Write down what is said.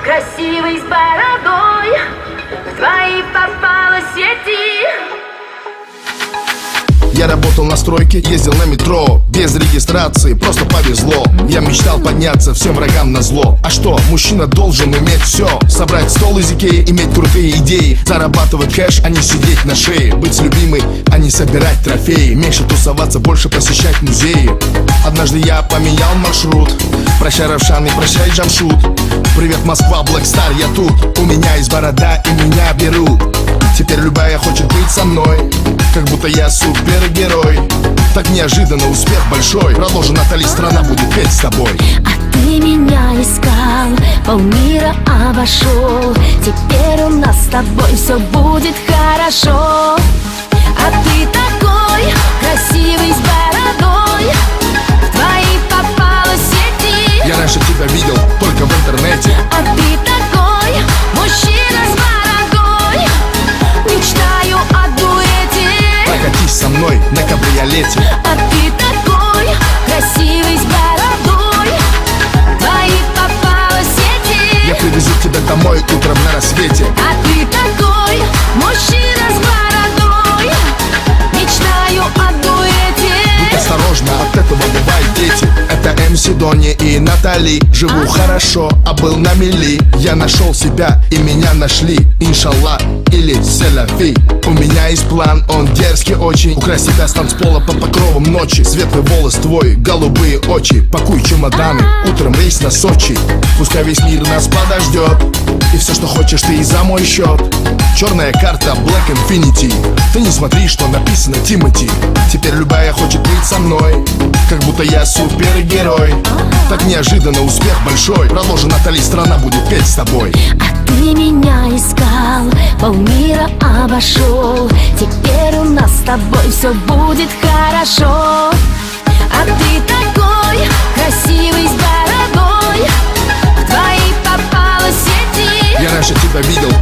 красивый с бородой, в твои попала сети. Я работал на стройке, ездил на метро, без регистрации, просто повезло. Я мечтал подняться всем врагам назло. А что, мужчина должен иметь все: собрать стол из Икеи, иметь крутые идеи, зарабатывать кэш, а не сидеть на шее, быть с любимой, а не собирать трофеи, меньше тусоваться, больше посещать музеи. Однажды я поменял маршрут. Прощай, Равшан, и прощай, Джамшут. Привет, Москва, Black Star, я тут. У меня есть борода, и меня берут. Теперь любая хочет быть со мной, как будто я супергерой. Так неожиданно успех большой. Продолжи, Натали, страна будет петь с тобой. А ты меня искал, полмира обошел. Теперь у нас с тобой все будет хорошо. А ты такой красивый с бородой, в твои попала сети. Я раньше тебя видел только в интернете. А ты такой мужчина с бородой, мечтаю о дуэте. Прокатись со мной на кабриолете. А ты такой красивый с бородой, в твои попала сети. Я привезу тебя домой утром на рассвете. А ты такой мужчина с бородой, мечтаю о дуэте. Будь осторожна, от этого бывают дети. Это МС Дони и Натали. Живу хорошо, а был на мели. Я нашел себя и меня нашли. Иншаллах или селяфи. У меня есть план, он дерзкий очень. Украсть тебя с танцпола под покровом ночи. Светлый волос твой, голубые очи. Пакуй чемоданы, утром рейс на Сочи. Пускай весь мир нас подождет, и все, что хочешь, ты и за мой счет. Черная карта Black Infinity. Ты не смотри, что написано Тимати. Теперь любая хочет быть со мной, как будто я супергерой. Так неожиданно успех большой. Продолжи, Натали, страна будет петь с тобой. А ты меня искал, полмира обошел. Теперь у нас с тобой все будет хорошо. А ты такой красивый с бородой, в твои попала сети. Я раньше тебя видел